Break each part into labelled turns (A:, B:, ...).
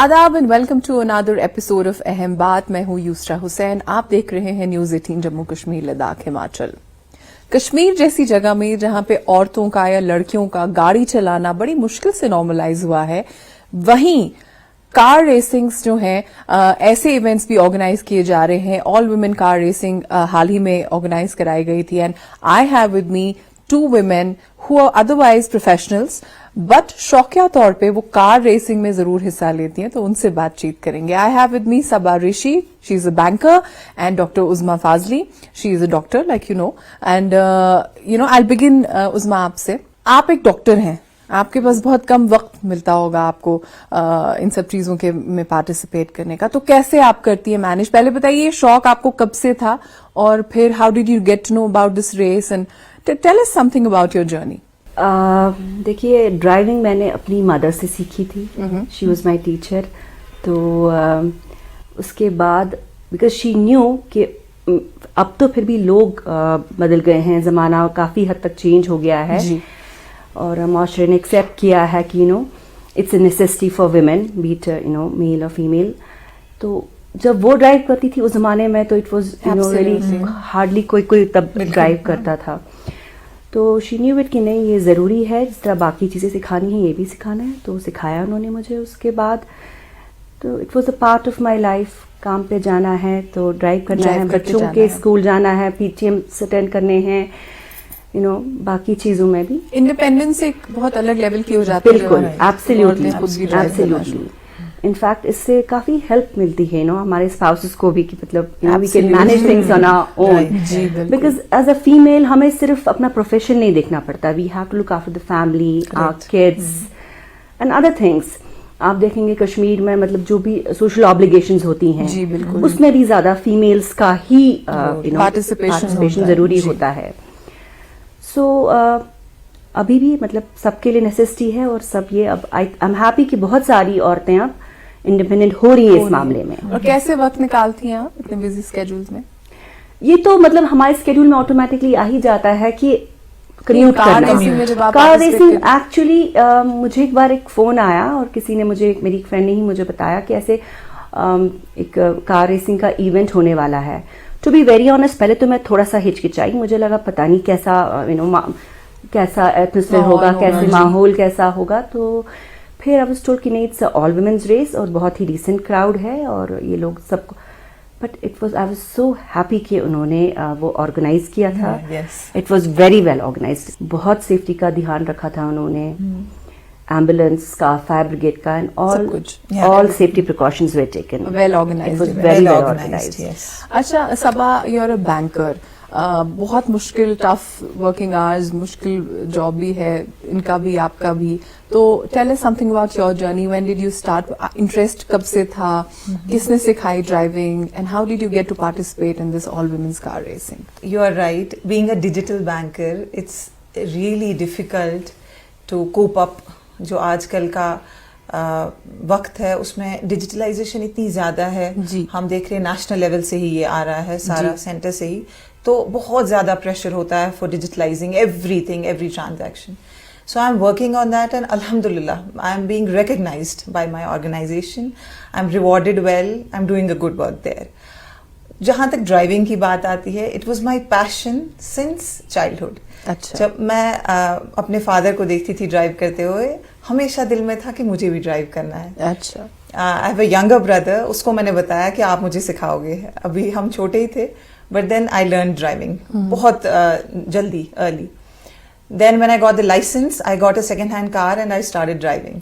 A: आदाब and welcome to another episode of Aham Baat. मैं हूं यूसरा हुसैन. आप देख रहे हैं न्यूज 18 जम्मू कश्मीर लद्दाख हिमाचल. कश्मीर जैसी जगह में जहां पे औरतों का या लड़कियों का गाड़ी चलाना बड़ी मुश्किल से नॉर्मलाइज हुआ है, वहीं कार रेसिंग्स जो हैं ऐसे इवेंट्स भी ऑर्गेनाइज किए जा रहे हैं. ऑल वुमेन कार रेसिंग हाल ही में ऑर्गेनाइज कराई गई थी and I have with me 2 women who are otherwise professionals, but शौकिया तौर पे वो कार रेसिंग में जरूर हिस्सा लेती हैं, तो उनसे बातचीत करेंगे. I have with me Saba Rishi, she is a banker, and doctor Uzma Fazli, she is a doctor like you know. And I begin Uzma आपसे. आप एक डॉक्टर हैं, आपके पास बहुत कम वक्त मिलता होगा आपको इन सब चीजों के में पार्टिसिपेट करने का, तो कैसे आप करती है मैनेज? पहले बताइए शौक आपको कब से था और फिर how did you get to know about this race and tell us something about your journey.
B: देखिए, ड्राइविंग मैंने अपनी मदर से सीखी थी. She was my teacher. तो उसके बाद बिकॉज शी न्यू कि अब तो फिर भी लोग बदल गए हैं, ज़माना काफ़ी हद तक चेंज हो गया है जी. और माशरे ने एक्सेप्ट किया है कि it's a necessity for women, be it male और फीमेल. तो जब वो ड्राइव करती थी उस ज़माने में तो इट वाज रियली हार्डली कोई तब ड्राइव करता था. तो शी न्यू इट कि नहीं, ये ज़रूरी है, जिस तरह बाकी चीज़ें सिखानी है ये भी सिखाना है. तो सिखाया उन्होंने मुझे. उसके बाद तो it was a part of my life. काम पे जाना है तो ड्राइव करना है, बच्चों के स्कूल जाना है, पीटीएम अटेंड करने हैं, बाकी चीज़ों में भी
A: इंडिपेंडेंस एक बहुत अलग लेवल की हो जाती है.
B: बिल्कुल, एब्सोल्युटली. इनफैक्ट इससे काफी हेल्प मिलती है हमारे स्पाउसेस को भी कि मतलब we can manage things on our own. Because as a female हमें सिर्फ अपना प्रोफेशन नहीं देखना पड़ता. We have to look after the family, our kids and other things. आप देखेंगे कश्मीर में मतलब जो भी सोशल ऑब्लिगेशंस होती हैं उसमें भी ज्यादा फीमेल्स का ही पार्टिसिपेशन जरूरी होता है. सो अभी भी मतलब सबके लिए नेसेसिटी है और सब ये अब आई एम हैप्पी कि बहुत सारी औरतें अब इंडिपेंडेंट हो रही है इस मामले में.
A: और कैसे वक्त निकालती हैं आप इतने बिजी स्केड्यूल्स में?
B: ये तो मतलब हमारे स्केड्यूल में ऑटोमेटिकली आ ही जाता है कि कम्यूट करना. कार रेसिंग एक्चुअली मुझे एक बार एक फोन आया और किसी ने मेरी एक फ्रेंड ने ही मुझे बताया कि ऐसे एक कार रेसिंग का इवेंट होने वाला है. टू बी वेरी ऑनेस्ट, पहले तो मैं थोड़ा सा हिचकिचाई. मुझे लगा पता नहीं कैसा एटमॉस्फेयर होगा, कैसे माहौल कैसा होगा. तो फिर अब स्टोर की नहीं, इट्स ऑल वुमेन्स रेस और बहुत ही डिसेंट क्राउड है और ये लोग सबको. But I was so happy कि उन्होंने वो ऑर्गेनाइज किया था. It was very well organised. बहुत सेफ्टी का ध्यान रखा था उन्होंने. एम्बुलेंस का, फायर ब्रिगेड का, and all safety precautions were taken.
A: Well organised.
B: It was very well organised.
A: अच्छा Saba, you are a banker. बहुत मुश्किल, टफ वर्किंग आवर्स, मुश्किल जॉब भी है इनका भी आपका भी. तो tell us something about your journey. When did you start? Interest कब से था? किसने सिखाई driving and how did you get to participate in this all women's car racing?
C: You are right. Being a digital banker, it's really difficult to cope up. जो आजकल का वक्त है उसमें डिजिटलाइजेशन इतनी ज़्यादा है. हम देख रहे हैं नेशनल लेवल से ही ये आ रहा है, सारा सेंटर से ही. तो बहुत ज़्यादा प्रेशर होता है for digitalising everything, every transaction. So I'm working on that and alhamdulillah I'm being recognized by my organization. I'm rewarded well. I'm doing a good work there. जहाँ तक ड्राइविंग की बात आती है, it was my passion since childhood.
A: अच्छा.
C: जब मैं अपने फादर को देखती थी ड्राइव करते हुए, हमेशा दिल में था कि मुझे भी ड्राइव करना है.
A: अच्छा.
C: I have a younger brother. उसको मैंने बताया कि आप मुझे सिखाओगे. अभी हम छोटे ही थे, but then I learned driving बहुत जल्दी, early. Then when I got the license, I got a second-hand car and I started driving.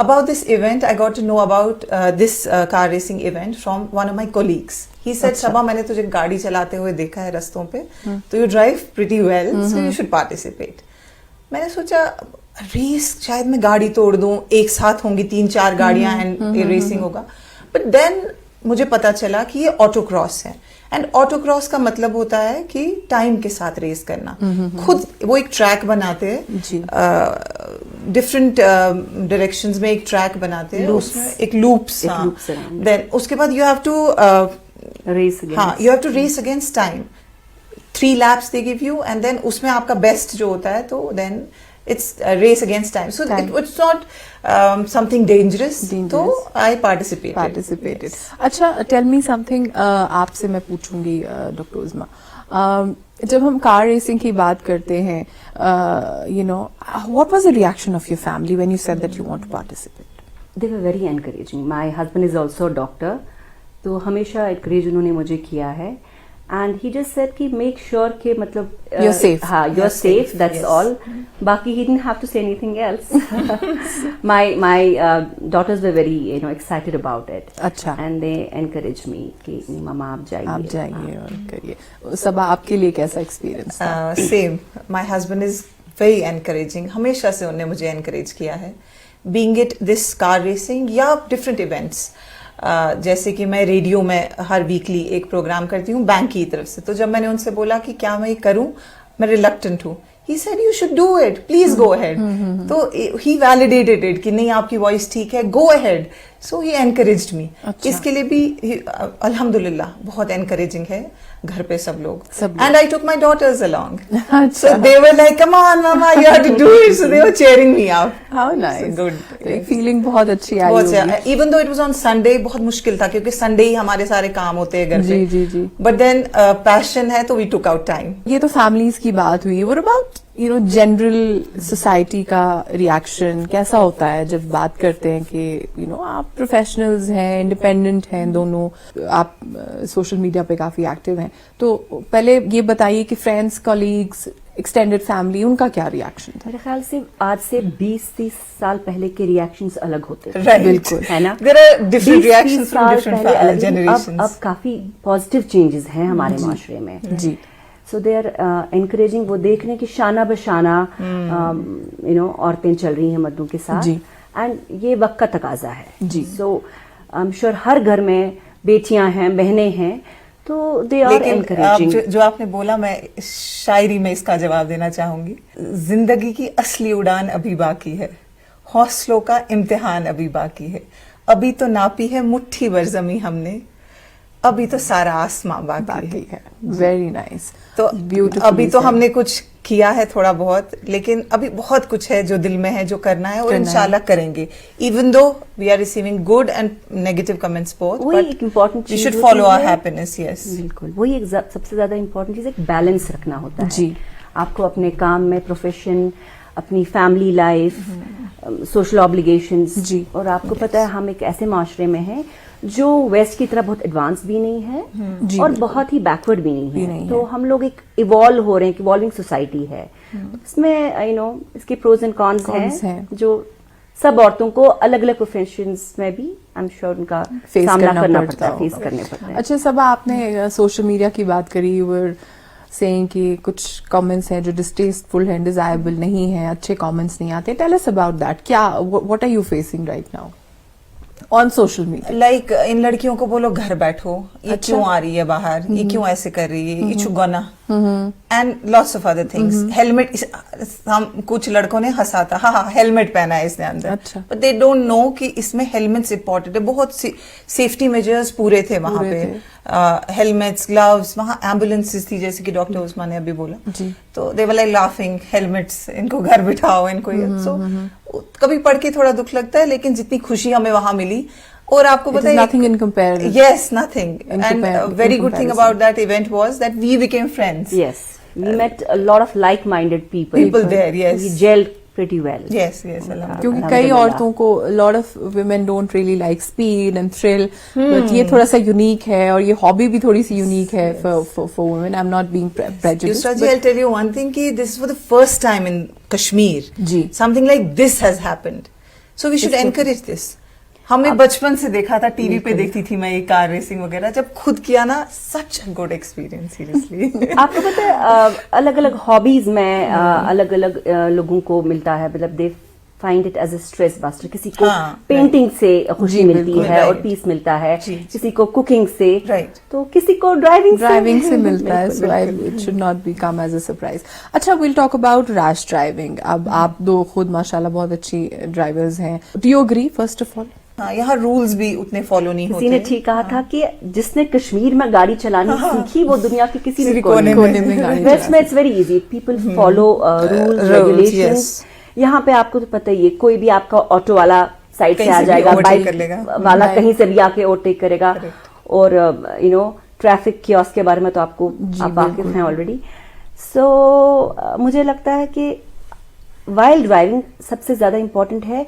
C: About this event, I got to know about this car racing event from one of my colleagues. He said, "Sabha, मैंने तुझे गाड़ी चलाते हुए देखा है रस्तों पे, तो you drive pretty well, so you should participate." मैंने सोचा रेस शायद मैं गाड़ी तोड़ दूं, एक साथ होंगी 3-4 गाड़ियां एंड रेसिंग होगा. But then मुझे पता चला कि ये ऑटोक्रॉस है. एंड ऑटोक्रॉस का मतलब होता है कि टाइम के साथ रेस करना. खुद वो एक ट्रैक बनाते हैं, डिफरेंट डायरेक्शंस में एक ट्रैक बनाते हैं, उसमें एक लूप्स. देन उसके बाद यू हैव टू
B: रेस.
C: हाँ, you have to race against time. 3 laps they give you and then उसमें आपका बेस्ट जो होता है तो then it's a race against time, so
A: Time.
C: it's not something dangerous. तो I participated.
A: Participated. अच्छा, tell me something. आपसे मैं पूछूंगी डॉक्टर उज़मा, जब हम कार रेसिंग की बात करते हैं, you know, what was the reaction of your family when you said that you want to participate?
B: They were very encouraging. My husband is also a doctor, तो हमेशा encourage उन्होंने मुझे किया है. And he just said कि make sure कि मतलब
A: You're safe.
B: हाँ, you're safe. That's
C: yes.
B: all. बाकी he didn't have to say anything else. My daughters were very excited about it.
A: अच्छा.
B: And they encouraged me कि नहीं मामा आप जाइए.
A: और करिए. सबा, आपके लिए कैसा एक्सपीरियंस था?
C: Same. My husband is very encouraging. हमेशा से उन्होंने मुझे encourage किया है. Being it this car racing या different events. जैसे कि मैं रेडियो में हर वीकली एक प्रोग्राम करती हूँ बैंक की तरफ से, तो जब मैंने उनसे बोला कि क्या मैं ये करूँ, मैं रिलक्टेंट हूँ, he said you should do it, please go ahead. तो he validated it कि नहीं आपकी वॉइस ठीक है, go ahead. So he encouraged me.
A: अच्छा.
C: इसके लिए भी अल्हम्दुलिल्लाह बहुत encouraging है घर पे सब लोग.
A: सब लोग.
C: And I took my daughters along.
A: अच्छा.
C: So they were like, come on mama, you have to do it. So they were cheering me up.
A: How nice.
C: So good.
A: एक फीलिंग बहुत अच्छी आई
C: बहुत
A: होगी.
C: even though it was on Sunday, बहुत मुश्किल था क्योंकि संडे ही हमारे सारे काम होते हैं घर पे.
A: जी.
C: But then passion है तो we took out time.
A: ये तो फैमिलीज की बात हुई. What about जनरल सोसाइटी का रिएक्शन कैसा होता है जब बात करते हैं कि आप प्रोफेशनल्स हैं, इंडिपेंडेंट हैं दोनों, आप सोशल मीडिया पे काफी एक्टिव हैं, तो पहले ये बताइए कि फ्रेंड्स, कॉलीग्स, एक्सटेंडेड फैमिली, उनका क्या रिएक्शन था?
B: मेरे ख्याल से आज से 20-30 साल पहले के रिएक्शंस अलग होते हैं.
C: Right.
A: बिल्कुल.
B: है ना?
C: There are different
B: 20-30
C: reactions from
B: साल
C: different
B: पहले अलग.
C: generations.
B: अब काफी पॉजिटिव चेंजेस हैं हमारे माशरे में.
A: जी.
B: सो दे आर एनकरेजिंग. वो देख रहे हैं कि शाना बशाना औरतें चल रही हैं मर्दों के साथ.
A: जी.
B: एंड ये वक्त का तकाजा है.
A: जी.
B: सो आई एम श्योर हर घर में बेटियां हैं, बहनें हैं, तो दे आर एनकरेजिंग.
C: जो आपने बोला, मैं शायरी में इसका जवाब देना चाहूंगी. जिंदगी की असली उड़ान अभी बाकी है, हौसलों का इम्तिहान अभी बाकी है, अभी तो नापी है मुट्ठी भर जमी हमने, अभी तो सारा आसमां बाकी है.
A: Very nice.
C: तो
A: ब्यूटीफुल.
C: अभी तो हमने कुछ किया है थोड़ा बहुत, लेकिन अभी बहुत कुछ है जो दिल में है, जो करना है, और इंशाल्लाह करेंगे. Even though we are receiving good and negative comments both,
B: वही एक इम्पोर्टेंट
C: वी
B: चीज
C: should follow our happiness. Yes,
B: बिल्कुल. वही एक सबसे ज्यादा इम्पोर्टेंट चीज, एक बैलेंस रखना होता है.
A: जी.
B: आपको अपने काम में, प्रोफेशन, अपनी फैमिली लाइफ, सोशल ऑब्लिगेशंस.
A: जी.
B: और आपको पता है हम एक ऐसे माशरे में हैं जो वेस्ट की तरह बहुत एडवांस भी नहीं है और बहुत ही बैकवर्ड भी नहीं है. तो हम लोग एक इवॉल्व हो रहे हैं, इवॉल्विंग सोसाइटी है. इसमें इसके प्रोज एंड कॉन्स हैं जो सब औरतों को अलग अलग प्रोफेशंस में भी आई एम श्योर उनका सामना करना पड़ता है, फेस करने पड़ता है.
A: अच्छा सबा, आपने सोशल मीडिया की बात करी. वर सेइंग कि कुछ कमेंट्स हैं जो डिस्टेस्टफुल हैं, डिजायरेबल नहीं है, अच्छे कमेंट्स नहीं आते. Tell us about that. क्या, what are you facing right now on social media?
C: Like इन लड़कियों को बोलो घर बैठो, ये
A: अच्छा?
C: क्यों आ रही है बाहर, ये क्यों ऐसे कर रही है, ये चुगना, and lots of other things. Helmet, हम कुछ लड़कों ने हंसा था, हाँ हेलमेट पहना है इसने अंदर,
A: अच्छा.
C: बट दे डोंट नो कि इसमें हेलमेट्स इंपॉर्टेंट है. बहुत सेफ्टी मेजर्स पूरे थे वहां पे. हेलमेट्स, ग्लव्स, वहां एम्बुलेंसेस थी जैसे कि डॉक्टर उस्मान ने अभी बोला.
A: जी.
C: तो दे वर लाइक लाफिंग, हेलमेट्स, इनको घर बिठाओ, इनको. सो कभी पढ़ के थोड़ा दुख लगता है, लेकिन जितनी खुशी हमें वहां मिली, और आपको पता है,
A: nothing in comparison.
C: Yes, nothing. And a very good thing about that event was that we became friends.
B: Yes, we met a lot of like-minded people.
C: People there, yes.
B: We gelled pretty well.
C: Yes, alhamdulillah.
A: क्योंकि कई औरतों को, lot of women don't really like speed and thrill, but ये थोड़ा सा unique है, और ये हॉबी भी थोड़ी सी यूनिक है for women. I'm not being prejudiced.
C: Yusra ji, I'll tell you one thing, कि this is for the first time in Kashmir.
A: जी.
C: Something like this has happened. So we should encourage this. हमने बचपन से देखा था, TV पे देखती थी मैं ये कार रेसिंग वगैरह, जब खुद किया ना, सच गुड एक्सपीरियंस, सीरियसली.
B: आपको पता है अलग अलग हॉबीज में अलग अलग लोगों को मिलता है, मतलब they find it as a stress buster. किसी को पेंटिंग से खुशी मिलती है और पीस मिलता है, किसी को कुकिंग से, तो किसी को ड्राइविंग
A: से मिलता है. So it should not be come as a surprise. अच्छा, will talk about rash driving. अब आप दो खुद माशाल्लाह बहुत अच्छी ड्राइवर्स हैं. Do you agree first of all?
C: हाँ, यहाँ रूल्स भी उतने फॉलो नहीं होते.
B: किसी ने ठीक कहा था कि जिसने कश्मीर में गाड़ी चलानी सीखी, वो दुनिया के किसी
C: कोने में
B: वेस्ट में it's very easy. People follow rules, regulations. यहाँ पे आपको तो पता ही है, कोई भी आपका ऑटो वाला साइड से
C: कहीं
B: आ
C: से भी
B: जाएगा,
C: overtake कर लेगा।
B: बाइक वाला कहीं से भी आके ओवरटेक करेगा। और ट्रैफिक कियोस्क के बारे में तो आप वाकिफ हैं ऑलरेडी। सो मुझे लगता है कि वाइल ड्राइविंग सबसे ज्यादा इम्पोर्टेंट है,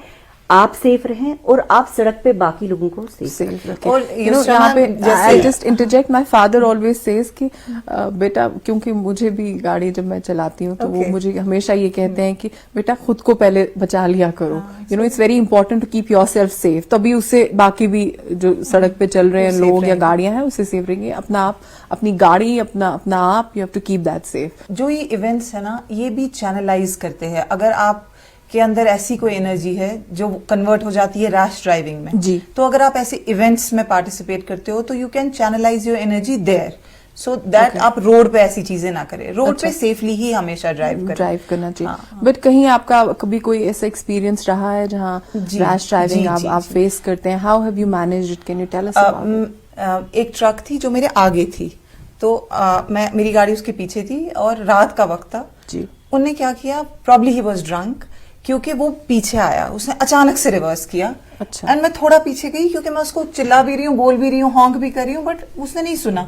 B: आप सेफ रहें और आप सड़क पे बाकी लोगों को सेफ रखें।
C: और
A: यहाँ पे I just interject, my father always says कि बेटा, क्योंकि मुझे भी गाड़ी जब मैं चलाती हूँ तो वो मुझे हमेशा ये कहते हैं कि बेटा खुद को पहले बचा लिया करो, it's very important to keep your self safe, तभी उससे बाकी भी जो सड़क पे चल रहे हैं लोग या गाड़ियां हैं उससे सेफ रहेंगे। अपना आप, अपनी गाड़ी, अपना आप, you have to keep that safe.
C: जो ये इवेंट्स है ना, ये भी चैनलाइज करते हैं। अगर आप के अंदर ऐसी कोई एनर्जी है जो कन्वर्ट हो जाती है रैश ड्राइविंग में,
A: जी,
C: तो अगर आप ऐसे इवेंट्स में पार्टिसिपेट करते हो तो you can channelise your energy there, so that आप रोड पे ऐसी चीजें ना करें। रोड पे सेफली ही हमेशा ड्राइव करना
A: चाहिए। बट कहीं आपका कभी कोई ऐसा एक्सपीरियंस रहा है जहाँ रैश ड्राइविंग आप फेस करते हैं? How have you managed it? Can you tell us about?
C: एक ट्रक थी जो मेरे आगे थी, तो मेरी गाड़ी उसके पीछे थी और रात का वक्त था
A: जी।
C: उनने क्या किया, प्रॉब्ली ही वाज ड्रंक, क्योंकि वो पीछे आया, उसने अचानक से रिवर्स किया।
A: अच्छा।
C: एंड मैं थोड़ा पीछे गई, क्योंकि मैं उसको चिल्ला भी रही हूँ, बोल भी रही हूँ, हॉन्क भी कर रही हूँ, बट उसने नहीं सुना।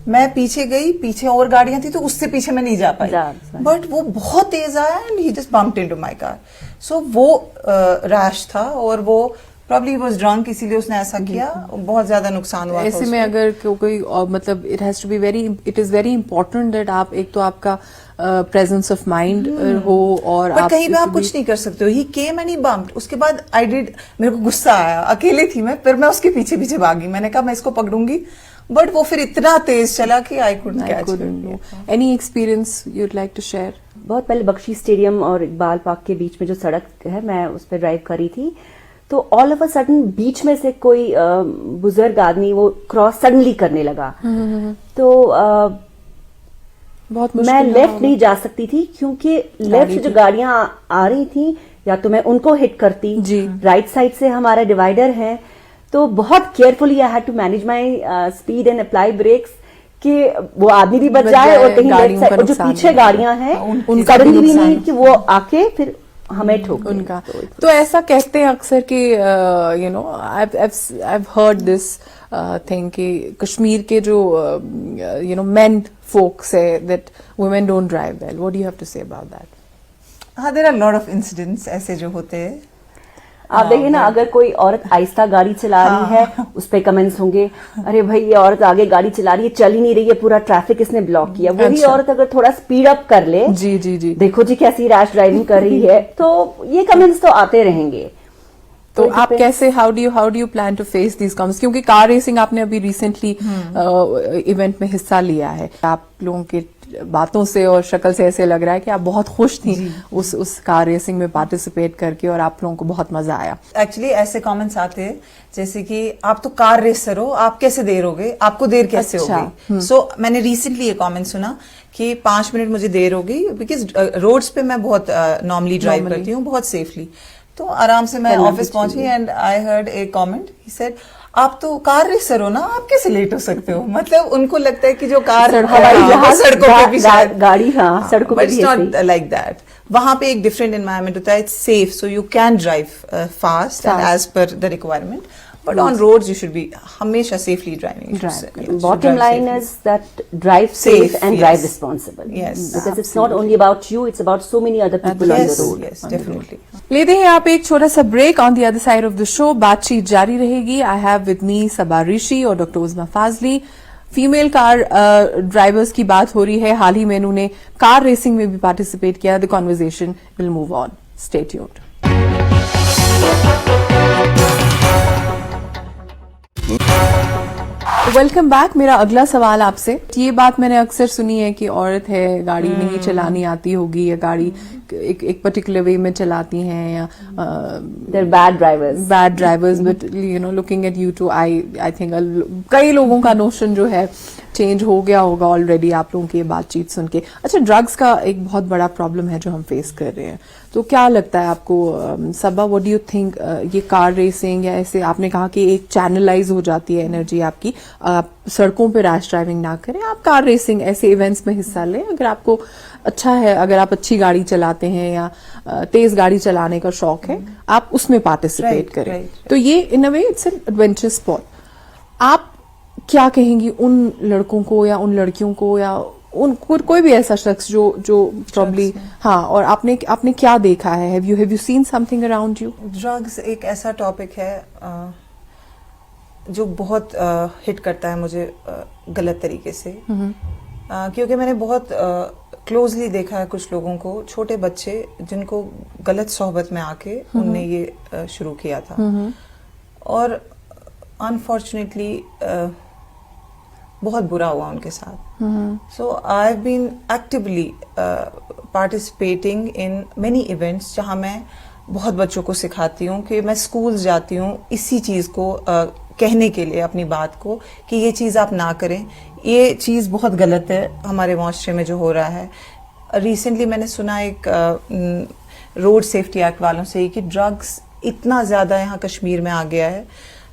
C: मैं पीछे गई, पीछे और गाड़ियां थी तो उससे पीछे मैं नहीं जा पाई, बट वो बहुत तेज आया and he just bumped into my car. So वो रैश था और वो प्रॉब्ली वाज ड्रंक, इसीलिए उसने ऐसा किया, बहुत ज्यादा नुकसान हुआ।
A: ऐसे में अगर कोई मतलब it has to be very, it is very important that आप एक तो आपका प्रेजेंस ऑफ माइंड हो और
C: आप कहीं पे आप कुछ नहीं कर सकते हो। ही केम एंड ही बम्प्ड। उसके बाद आई डिड, मेरे को गुस्सा आया, अकेले थी मैं, फिर मैं उसके पीछे पीछे भागी, मैंने कहा मैं इसको पकड़ूंगी, बट वो फिर इतना तेज चला कि I couldn't catch.
A: Any experience you'd like to share?
B: बहुत पहले बख्शी स्टेडियम और इकबाल पार्क के बीच में जो सड़क है, मैं उस पर ड्राइव करी थी, तो ऑल ऑफ अ सडन बीच में से कोई बुजुर्ग आदमी वो क्रॉस सडनली करने लगा, तो
A: बहुत
B: मैं लेफ्ट नहीं जा सकती थी, क्योंकि लेफ्ट जो गाड़ियां आ रही थी या तो मैं उनको हिट करती, राइट साइड से हमारा डिवाइडर है, तो बहुत carefully I had to manage my speed and apply brakes कि वो आदमी भी बच जाए और कहीं लेफ्ट साइड और जो पीछे गाड़ियां हैं सडनली भी नहीं कि वो आके फिर हमें ठोक
A: उनका। तो ऐसा कहते हैं अक्सर कि I've heard this thing कि कश्मीर के जो men folk say that women don't drive well. What do you have to say about that?
C: हाँ, there are a lot of incidents ऐसे जो होते हैं।
B: आप देखिए ना, अगर कोई औरत आहिस्ता गाड़ी चला रही है, उस पे कमेंट्स होंगे, अरे भाई ये औरत आगे गाड़ी चला रही है, चल ही नहीं रही है, पूरा ट्रैफिक इसने ब्लॉक किया। वही औरत अगर थोड़ा स्पीड अप कर ले,
A: जी जी जी,
B: देखो जी कैसी रैश ड्राइविंग कर रही है, तो ये कमेंट्स तो आते रहेंगे।
A: तो आप कैसे, how do you plan to face these comments? क्योंकि कार रेसिंग आपने अभी रिसेंटली इवेंट में हिस्सा लिया है, आप लोगों के बातों से और शक्ल से ऐसे लग रहा है कि आप बहुत खुश थी उस कार रेसिंग में पार्टिसिपेट करके और आप लोगों को बहुत मजा आया।
C: एक्चुअली ऐसे कमेंट्स आते हैं जैसे कि आप तो कार रेसर हो, आप कैसे देर हो गई, आपको देर कैसे हो गई। सो मैंने रिसेंटली ये कमेंट सुना कि 5 मिनट मुझे देर हो गई, बिकॉज रोड्स पे मैं बहुत नॉर्मली ड्राइव करती हूँ, बहुत सेफली। तो आराम से मैं ऑफिस पहुंची and I heard a comment, he said आप तो कार रेसर हो ना, आप कैसे लेट हो सकते हो। मतलब उनको लगता है कि जो कार सड़कों पे भी
B: गाड़ी सड़कों पे भी,
C: but it's not like that. वहां पे एक डिफरेंट एनवायरनमेंट होता है, it's safe, so you can drive fast and as per the requirement, but on roads you should be हमेशा safely driving.
B: Bottom line is that drive safe and drive responsible.
C: Yes,
B: because it's not only about you, it's about so many other people on the road.
C: Yes, definitely.
A: लेते हैं आप एक छोटा सा break. On the other side of the show बातचीत जारी रहेगी। आई have with me Saba ऋषि और doctor Uzma Fazli. Female car drivers की बात हो रही है, हाल ही में उन्होंने कार रेसिंग में भी पार्टिसिपेट किया। The conversation will move on, stay tuned. Welcome back. मेरा अगला सवाल आपसे, ये बात मैंने अक्सर सुनी है कि औरत है, गाड़ी नहीं चलानी आती होगी या गाड़ी एक पर्टिकुलर वे में चलाती हैं या
B: bad drivers, but looking at you too I think कई लोगों का नोशन जो है चेंज हो गया होगा ऑलरेडी आप लोगों की ये बातचीत सुन के। अच्छा, ड्रग्स का एक बहुत बड़ा प्रॉब्लम है जो हम फेस कर रहे हैं, तो क्या लगता है आपको सबा, व्हाट डू यू थिंक, ये कार रेसिंग या ऐसे आपने कहा कि एक चैनलाइज हो जाती है एनर्जी आपकी, आप सड़कों पे रैश ड्राइविंग ना करें, आप कार रेसिंग ऐसे इवेंट्स में हिस्सा लें, अगर आपको
A: اچھا ہے اگر آپ اچھی گاڑی چلاتے ہیں یا تیز گاڑی چلانے کا شوق ہے آپ اس میں پارٹیسپیٹ
C: Right,
A: کریں.
C: right.
A: تو یہ in a way it's an adventure sport. آپ کیا کہیں گی ان لڑکوں کو یا ان لڑکیوں کو یا ان کوئی بھی ایسا شخص جو پرابلی ہاں, اور آپ نے کیا دیکھا ہے, have you seen some thing around you?
C: Drugs ایک ایسا ٹاپک ہے جو بہت ہٹ کرتا ہے مجھے غلط طریقے سے, کیونکہ میں نے بہت کلوزلی دیکھا ہے کچھ لوگوں کو, چھوٹے بچے جن کو غلط صحبت میں آ کے ان نے یہ شروع کیا تھا, اور انفارچونیٹلی بہت برا ہوا ان کے ساتھ. So I have been actually participating in many events جہاں میں بہت بچوں کو سکھاتی ہوں کہ میں اسکولز جاتی ہوں اسی چیز کو کہنے کے لیے, اپنی بات کو, کہ یہ چیز آپ نہ کریں, یہ چیز بہت غلط ہے ہمارے معاشرے میں جو ہو رہا ہے. ریسنٹلی میں نے سنا ایک روڈ سیفٹی ایکٹ والوں سے کہ ڈرگس اتنا زیادہ یہاں کشمیر میں آ گیا ہے.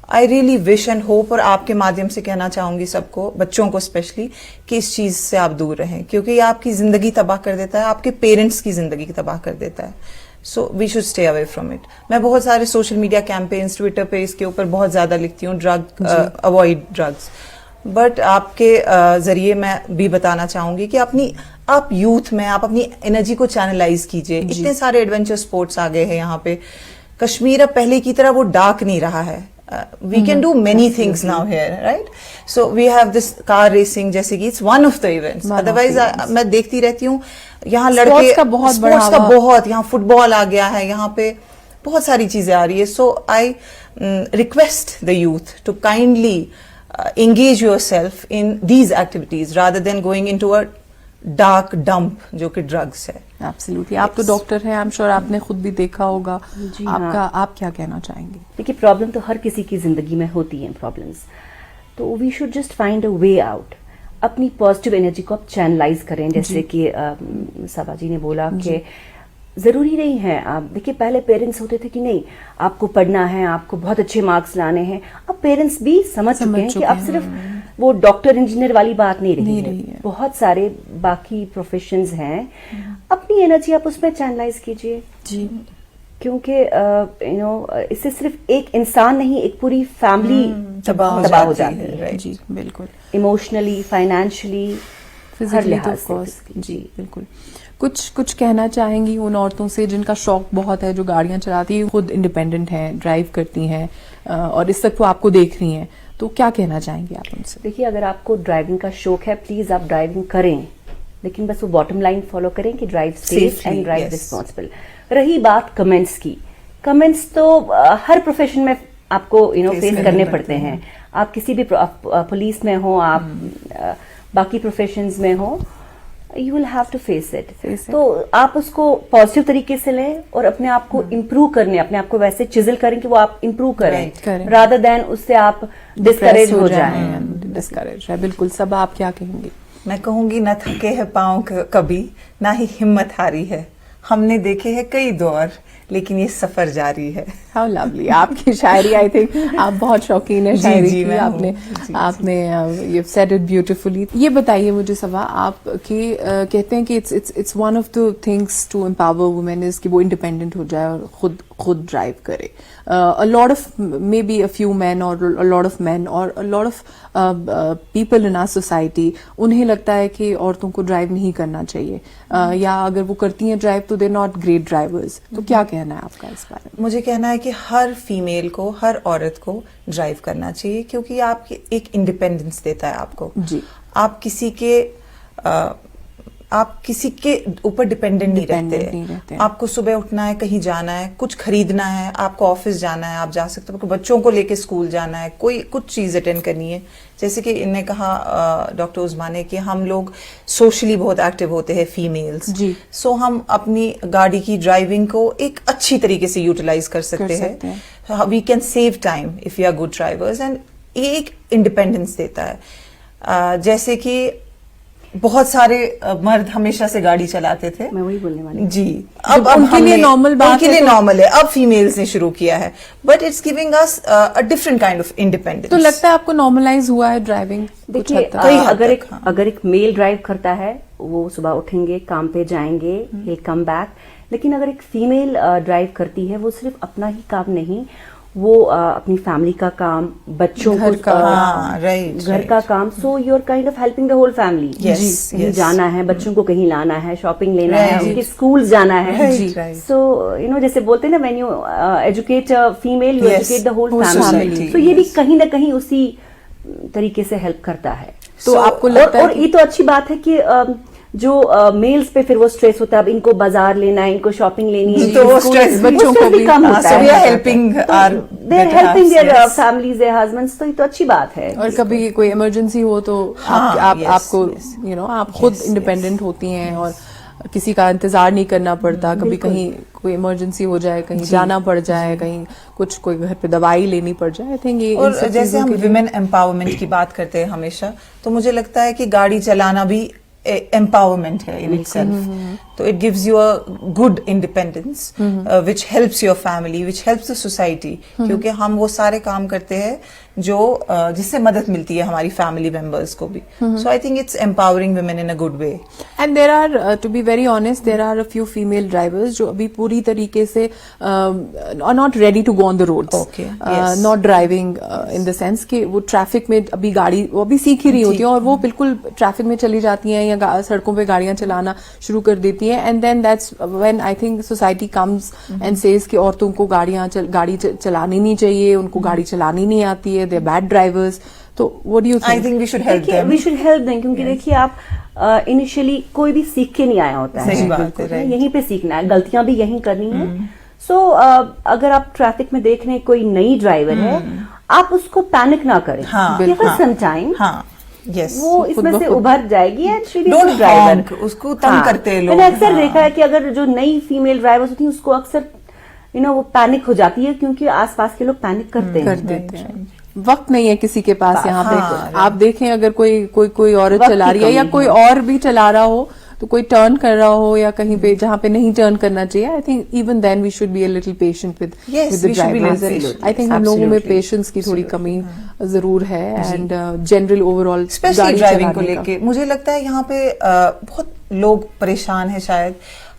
C: I really wish and hope, اور آپ کے مادھیم سے کہنا چاہوں گی سب کو, بچوں کو اسپیشلی, کہ اس چیز سے آپ دور رہیں, کیونکہ یہ آپ کی زندگی تباہ کر دیتا ہے, آپ کے پیرنٹس کی زندگی تباہ کر دیتا ہے. So we should stay away from it. میں بہت سارے سوشل میڈیا کیمپینس ٹویٹر پہ اس کے اوپر بہت زیادہ لکھتی ہوں, ڈرگ اوائڈ ڈرگس. بٹ آپ کے ذریعے میں بھی بتانا چاہوں گی کہ آپ یوتھ میں آپ اپنی انرجی کو چینلائز کیجیے. اتنے سارے ایڈونچر اسپورٹس آ گئے ہیں یہاں پہ. کشمیر اب پہلے کی طرح وہ ڈارک نہیں رہا ہے. We can do many things now here, right? So we have this car racing, جیسے کہ it's one of the events. Otherwise میں دیکھتی رہتی ہوں یہاں لڑکے
A: اسپورٹس کا بہت
C: یہاں فٹ بال آ گیا ہے, یہاں پہ بہت ساری چیزیں آ رہی ہے. So I request the youth to kindly engage yourself in these activities rather than going into a dark dump جو کہ ڈرگس ہے.
A: ایبسلیوٹلی. آپ تو ڈاکٹر ہیں, آئی ایم شیور آپ نے خود بھی دیکھا ہوگا. آپ کیا کہنا چاہیں گے؟
B: دیکھیے, پرابلم تو ہر کسی کی زندگی میں ہوتی ہیں پرابلمس, تو we should just find a way out. اپنی پازیٹیو انرجی کو آپ چینلائز کریں, جیسے کہ صبا جی نے بولا کہ ضروری نہیں ہے. آپ دیکھیے, پہلے پیرنٹس ہوتے تھے کہ نہیں آپ کو پڑھنا ہے, آپ کو بہت اچھے مارکس لانے ہیں. اب پیرنٹس بھی سمجھ چکے ہیں کہ اب صرف وہ ڈاکٹر انجینئر والی بات نہیں رہی ہے, بہت سارے باقی پروفیشنز ہیں. اپنی انرجی آپ اس میں چینلائز کیجیے,
A: جی,
B: کیونکہ اس سے صرف ایک انسان نہیں, ایک پوری فیملی تباہ ہو جاتی ہے.
A: جی بالکل,
B: ایموشنلی, فائنینشلی,
A: جی بالکل. کچھ کہنا چاہیں گی ان عورتوں سے جن کا شوق بہت ہے, جو گاڑیاں چلاتی ہیں, خود انڈیپینڈنٹ ہیں, ڈرائیو کرتی ہیں, اور اس وقت وہ آپ کو دیکھ رہی ہیں, تو کیا کہنا چاہیں گے آپ ان سے؟
B: دیکھیے, اگر آپ کو ڈرائیونگ کا شوق ہے, پلیز آپ ڈرائیونگ کریں, لیکن بس وہ باٹم لائن فالو کریں کہ drive safe and drive responsible. رہی بات کمنٹس کی, کمنٹس تو ہر پروفیشن میں آپ کو فیس کرنے پڑتے ہیں. آپ کسی بھی پولیس میں ہوں, آپ باقی پروفیشنز میں ہوں, you will have to face it. تو آپ اس کو پازیٹیو طریقے سے لیں اور اپنے آپ کو امپروو کرنے, اپنے آپ کو ویسے چزل کریں کہ وہ آپ امپروو کریں, رادر دین اس سے آپ ڈسکریج ہو جائیں.
A: ڈسکریج ہے, بالکل. سب آپ کیا کہیں گے؟
C: میں کہوں گی, نہ تھکے ہے پاؤں کبھی, نہ ہی ہمت ہاری ہے. ہم نے دیکھے ہیں کئی دور, لیکن یہ سفر جاری ہے.
A: How lovely. آپ کی شاعری, آئی تھنک آپ بہت شوقین ہیں شاعری کی. آپ نے یو سیڈ اٹ بیوٹیفلی. یہ بتائیے مجھے صبا, آپ کی کہتے ہیں کہ it's one of the things to empower women is کہ وہ انڈیپینڈنٹ ہو جائے اور خود ڈرائیو کرے. A lot of, maybe a few men or a lot of men or a lot of people in our society, انہیں لگتا ہے کہ عورتوں کو ڈرائیو نہیں کرنا چاہیے, یا اگر وہ کرتی ہیں ڈرائیو تو they're not great drivers. تو کیا کہنا ہے آپ کا اس بارے میں؟
C: مجھے کہنا ہے کہ ہر فیمیل کو, ہر عورت کو ڈرائیو کرنا چاہیے, کیونکہ یہ آپ کی ایک انڈیپینڈنس دیتا ہے آپ کو.
A: جی,
C: آپ کسی کے اوپر ڈیپینڈنٹ نہیں رہتے. آپ کو صبح اٹھنا ہے, کہیں جانا ہے, کچھ خریدنا ہے, آپ کو آفس جانا ہے, آپ جا سکتے ہو, بچوں کو لے کے اسکول جانا ہے, کوئی کچھ چیز اٹینڈ کرنی ہے. جیسے کہ انہوں نے کہا ڈاکٹر عظما نے کہ ہم لوگ سوشلی بہت ایکٹیو ہوتے ہیں فیمیلز. سو ہم اپنی گاڑی کی ڈرائیونگ کو ایک اچھی طریقے سے یوٹیلائز کر سکتے ہیں. We can save time if you are good drivers, and یہ ایک انڈیپینڈنس دیتا ہے. جیسے کہ بہت سارے مرد ہمیشہ سے گاڑی چلاتے تھے.
B: میں وہی بولنے والی
C: جی,
A: اب ان کے لیے نارمل بات ہے,
C: ان کے لیے نارمل ہے. اب فیمیلز نے شروع کیا ہے, but it's giving us a different kind of independence.
A: تو لگتا ہے آپ کو نارملائز ہوا ہے ڈرائیونگ؟
B: دیکھیے اگر ایک میل ڈرائیو کرتا ہے, وہ صبح اٹھیں گے, کام پہ جائیں گے, ہیل کم بیک. لیکن اگر ایک فیمیل ڈرائیو کرتی ہے, وہ صرف اپنا ہی کام نہیں, وہ اپنی فیملی کا کام, بچوں کو گھر کا کام. So you are kind of helping the whole family. کہیں جانا ہے, بچوں کو کہیں لانا ہے, شاپنگ لینا ہے, ان کے اسکول جانا ہے. سو یو نو جیسے بولتے ہیں نا, when you educate female you educate the whole family. تو یہ بھی کہیں نہ کہیں اسی طریقے سے ہیلپ کرتا ہے.
A: تو آپ کو لگتا ہے,
B: اور یہ تو اچھی بات ہے کہ جو میلز پہ پھر وہ اسٹریس ہوتا ہے, اب ان کو بازار لینا ہے, ان کو شاپنگ لینی ہے,
C: تو وہ اسٹریس بچوں کو بھی
B: کم ہوتا ہے.
C: Helping
B: their families, their husbands. تو یہ تو اچھی بات ہے.
A: اور کبھی کوئی ایمرجنسی ہو تو آپ کو یو نو آپ خود انڈیپینڈنٹ ہوتی ہیں اور کسی کا انتظار نہیں کرنا پڑتا. کبھی کہیں کوئی ایمرجنسی ہو جائے, کہیں جانا پڑ جائے, کہیں کچھ کوئی گھر پہ دوائی لینی پڑ جائے. آئی تھنک
C: اور جیسے ہم ویمن امپاورمنٹ کی بات کرتے ہیں ہمیشہ, تو مجھے لگتا ہے کہ گاڑی چلانا بھی empowerment ہے in itself. تو it gives you a good independence which helps your family, which helps the society. کیونکہ ہم وہ سارے کام کرتے ہیں جو جس سے مدد ملتی ہے ہماری فیملی ممبرس کو بھی. So I think it's empowering women in a good way.
A: And there are, to be very honest, there are a few female drivers جو ابھی پوری طریقے سے are not ready to go on the roads.
C: Okay, yes.
A: Not driving in the sense کہ وہ traffic میں ابھی گاڑی وہ ابھی سیکھ ہی رہی ہوتی ہیں, اور وہ بالکل ٹریفک میں چلی جاتی ہیں یا سڑکوں پہ گاڑیاں چلانا شروع کر دیتی ہیں. And then that's when I think society comes and says کہ عورتوں کو گاڑی چلانی نہیں چاہیے, ان کو گاڑی چلانی نہیں آتی ہے, دے آر بیڈ ڈرائیورز. تو what do you think?
C: I think we should help them.
B: We should help them, کیونکہ دیکھیے آپ انیشلی کوئی بھی سیکھ کے نہیں آیا ہوتا ہے, یہیں پہ سیکھنا ہے, غلطیاں بھی یہیں کرنی ہیں. سو اگر آپ ٹریفک میں دیکھ رہے ہیں کوئی نئی ڈرائیور ہے, آپ اس کو پینک نہ کریں. سم ٹائم وہ اس میں سے ابھر جائے گی.
C: اس کو تنگ کرتے لوگ.
B: میں نے اکثر دیکھا ہے کہ اگر جو نئی فیمیل ڈرائیورز ہوتی ہیں, اس کو اکثر وہ پینک ہو جاتی ہے, کیونکہ آس پاس کے لوگ پینک کرتے ہیں.
A: وقت نہیں ہے کسی کے پاس یہاں پہ. آپ دیکھیں اگر کوئی عورت چلا رہی ہے یا کوئی اور بھی چلا رہا ہو, تو کوئی ٹرن کر رہا ہو یا کہیں پہ جہاں پہ نہیں ٹرن کرنا چاہیے, I think even then we should be a little patient with the drivers. I think ہم لوگوں میں پیشنس کی تھوڑی کمی ضرور ہے, and general overall
C: especially driving کو لے کے مجھے لگتا ہے یہاں پہ بہت لوگ پریشان ہیں. شاید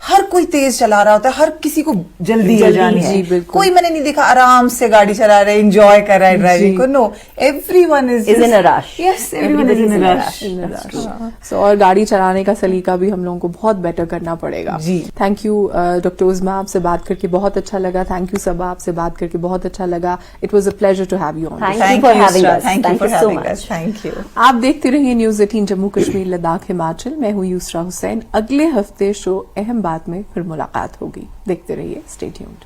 C: ہر کوئی تیز چلا رہا ہوتا ہے, ہر کسی کو جلدی جانی ہے. کوئی میں نے نہیں دیکھا آرام سے گاڑی چلا رہا ہے, انجوائے کر رہا ہے ڈرائیونگ کو. No, everyone is
B: in a rush.
C: Yes, everyone is in a rush.
A: اور گاڑی چلانے کا سلیقہ بھی ہم لوگوں کو بہت بیٹر کرنا پڑے گا. تھینک یو ڈاکٹر عظمیٰ, آپ سے بات کر کے بہت اچھا لگا. تھینک یو صبا, آپ سے بات کر کے بہت اچھا لگا. It was a pleasure to have you on.
C: Thank you.
A: آپ دیکھتے رہیے نیوز 18 جموں کشمیر لداخ ہماچل. میں ہوں یسرا حسین. اگلے ہفتے شو اہم بات میں پھر ملاقات ہوگی. دیکھتے رہیے. Stay tuned.